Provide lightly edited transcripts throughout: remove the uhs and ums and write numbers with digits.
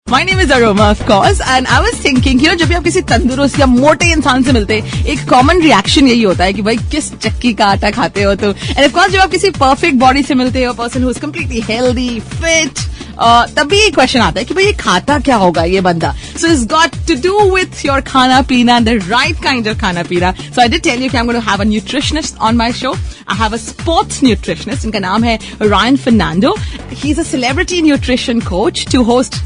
My name is Aroma, of course, and I was thinking, जब भी आप किसी तंदुरुस्त या मोटे इंसान से मिलते हैं, एक कॉमन रिएक्शन यही होता है कि भाई किस चक्की का आटा खाते हो तुम. एंड ऑफ कोर्स जब आप किसी परफेक्ट बॉडी से मिलते हो, person who is completely healthy, fit, तभी एक क्वेश्चन आता है कि भाई ये खाता क्या होगा ये बंदा. So it's got to do with your खाना पीना, द राइट काइंड ऑफ खाना पीना. So I did tell you कि I am going to have a nutritionist on my show. I have a sports nutritionist, इनका नाम है Ryan Fernando. He is a celebrity nutrition coach to host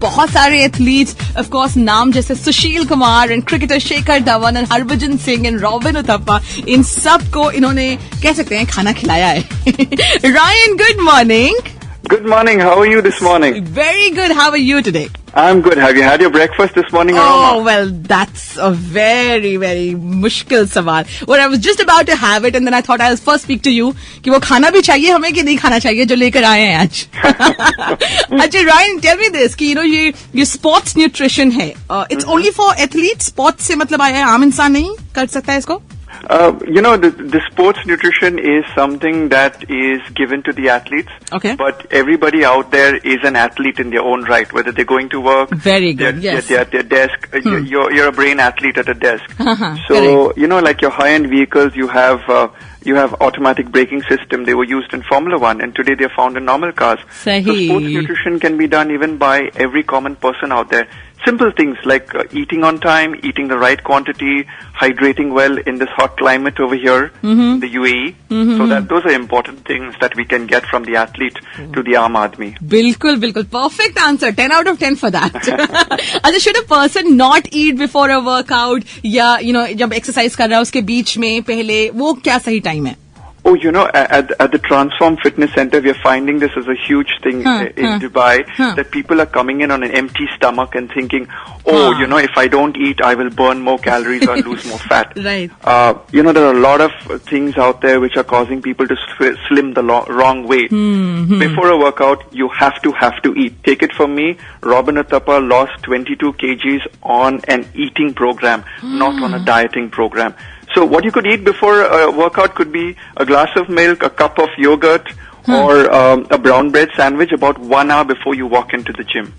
बहुत सारे athletes, of course नाम जैसे Sushil Kumar and cricketer Shekhar Dhawan and Harbhajan Singh and robin Uthappa, इन सबको इन्होंने कह सकते हैं खाना खिलाया है. Ryan, good morning. Good morning. How are you this morning? Very good. How are you today? I'm good. Have you had your breakfast this morning, Aroma? Oh, well, that's a very, very mushkil सवाल. Well, I was just about to have it and then I thought I'll first speak to you कि वो खाना भी चाहिए हमें कि नहीं खाना चाहिए जो लेकर आए हैं आज. अच्छा, Ryan, tell me this कि ये sports nutrition है. It's only for athletes. Sports से मतलब आया है, आम इंसान नहीं कर सकता है इसको? The sports nutrition is something that is given to the athletes. Okay. But everybody out there is an athlete in their own right, whether they're going to work. Very good, yes. They're at their desk. You're a brain athlete at a desk. So, correct. like your high-end vehicles, you have automatic braking system. They were used in Formula 1 and today they're found in normal cars. Sahi. So sports nutrition can be done even by every common person out there. Simple things like eating on time, eating the right quantity, hydrating well in this hot climate over here, the UAE. So those are important things that we can get from the athlete to the aam aadmi. बिल्कुल बिल्कुल perfect answer. 10 out of 10 for that. अच्छा, should a person not eat before a workout या जब exercise कर रहा है उसके बीच में पहले, वो क्या सही टाइम है? Oh, at the Transform Fitness Center, we are finding this as a huge thing in Dubai, that people are coming in on an empty stomach and thinking, if I don't eat, I will burn more calories or lose more fat. Right. There are a lot of things out there which are causing people to slim the wrong way. Before a workout, you have to eat. Take it from me, Robin Uthappa lost 22 kgs on an eating program, not on a dieting program. So what you could eat before a workout could be a glass of milk, a cup of yogurt, or a brown bread sandwich about 1 hour before you walk into the gym.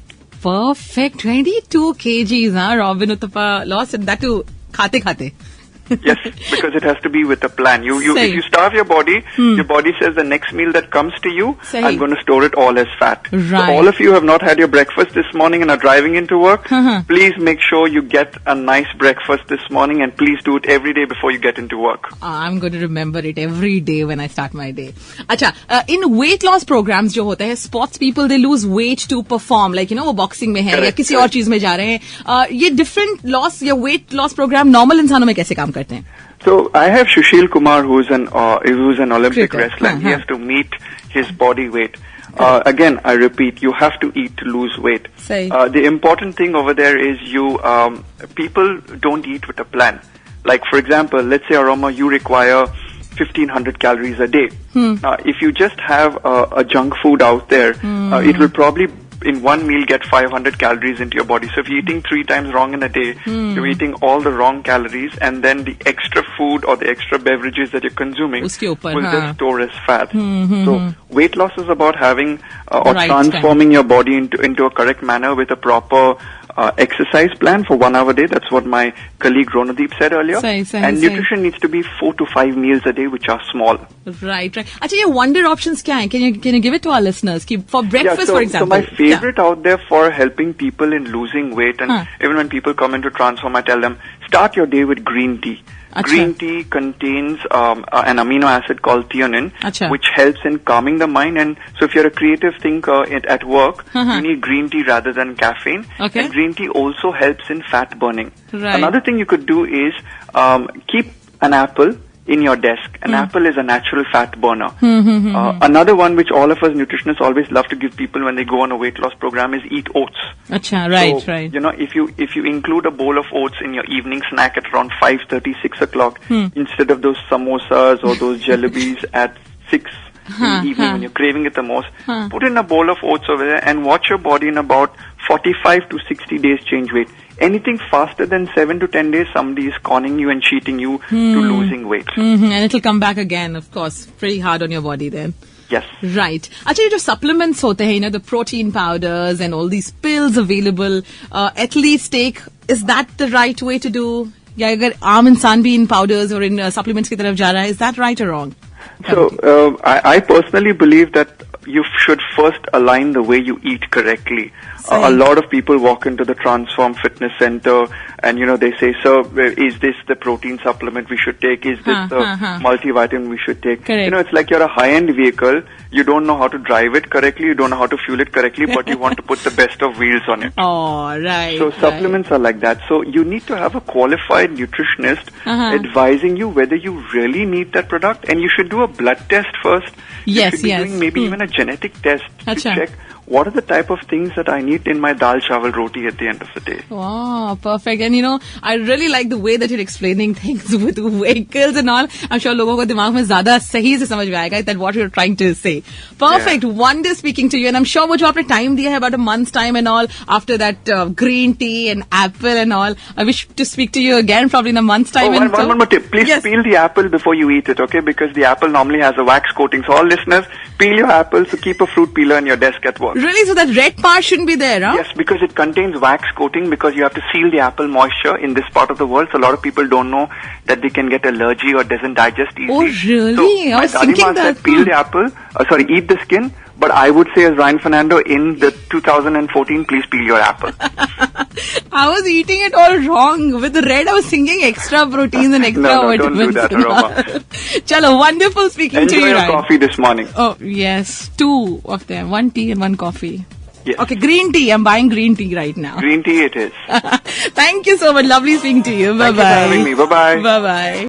Perfect. 22 kgs, huh? Robin Uthappa lost it. That too, khate. Yes, because it has to be with a plan. If you starve your body says the next meal that comes to you, I'm going to store it all as fat. Right. So all of you have not had your breakfast this morning and are driving into work, please make sure you get a nice breakfast this morning and please do it every day before you get into work. I'm going to remember it every day when I start my day. Acha, in weight loss programs जो होते हैं, sports people, they lose weight to perform, like वो boxing में है या किसी और चीज में जा रहे हैं. ये different loss या weight loss program normal इंसानों में कैसे काम करते हैं? So I have Sushil Kumar, who's an Olympic wrestler. He has to meet his body weight. Again, I repeat, you have to eat to lose weight. The important thing over there is people don't eat with a plan. Like for example, let's say Aroma, you require 1,500 calories a day. Now, if you just have a junk food out there, it will probably in one meal get 500 calories into your body. So if you're eating 3 times wrong in a day, you're eating all the wrong calories, and then the extra food or the extra beverages that you're consuming will just store as fat. So weight loss is about having or transforming your body into a correct manner with a proper exercise plan for 1 hour a day. That's what my colleague Ronadeep said earlier. And nutrition needs to be 4 to 5 meals a day, which are small. Right. Acha, ye wonder options kya hai? Can you give it to our listeners? For breakfast, for example. So my favorite out there for helping people in losing weight, and even when people come into Transform, I tell them, start your day with green tea. Achha. Green tea contains an amino acid called theanine, which helps in calming the mind. And so if you're a creative thinker at work, you need green tea rather than caffeine. Okay. And green tea also helps in fat burning. Right. Another thing you could do is keep an apple in your desk. An apple is a natural fat burner. Another one which all of us nutritionists always love to give people when they go on a weight loss program is eat oats. Acha, right, so, right. If you include a bowl of oats in your evening snack at around 5:30, 6 o'clock, instead of those samosas or those jalebis at 6 in the evening when you're craving it the most, put in a bowl of oats over there and watch your body in about 45 to 60 days change weight. Anything faster than 7 to 10 days, somebody is conning you and cheating you to losing weight. And it'll come back again, of course, pretty hard on your body then. Yes. Right. अच्छा, ये जो supplements होते हैं, the protein powders and all these pills available, athletes take, is that the right way to do? या अगर आम इंसान भी इन powders or in supplements की तरफ जा रहा है, is that right or wrong? So, I personally believe that you should first align the way you eat correctly. A lot of people walk into the Transform Fitness Center and, they say, sir, is this the protein supplement we should take? Is this the multivitamin we should take? Correct. It's like you're a high-end vehicle. You don't know how to drive it correctly. You don't know how to fuel it correctly, but you want to put the best of wheels on it. Oh, right. So supplements are like that. So you need to have a qualified nutritionist advising you whether you really need that product, and you should do a blood test first. Yes, you should be doing maybe even a genetic test to check what are the type of things that I need in my dal chawal roti at the end of the day. Wow, perfect. And I really like the way that you're explaining things with vehicles and all. I'm sure लोगों को दिमाग में ज़्यादा सही से समझ में आएगा that what you're trying to say. Perfect. Yeah. Wonder speaking to you, and I'm sure वो जो आपने time दिया है about a month's time and all after that green tea and apple and all. I wish to speak to you again probably in a month's time. One more tip. Please peel the apple before you eat it, okay? Because the apple normally has a wax coating. So all listeners, peel your apple. So keep a fruit peeler on your desk at work. Really? So that red part shouldn't be there, huh? Yes, because it contains wax coating, because you have to seal the apple moisture in this part of the world. So a lot of people don't know that they can get allergy or doesn't digest easily. Oh, really? So I was thinking that. Said, peel the apple, eat the skin. But I would say, as Ryan Fernando, in the 2014, please peel your apple. I was eating it all wrong. With the red, I was thinking extra proteins and extra vitamins. Don't do that, Aroma. Chalo, wonderful speaking to you, Enjoy your Ryan. coffee this morning. Oh, yes. 2 of them. 1 tea and 1 coffee. Yes. Okay, green tea. I'm buying green tea right now. Green tea it is. Thank you so much. Lovely speaking to you. Bye-bye. Thank you for having me. Bye-bye. Bye-bye.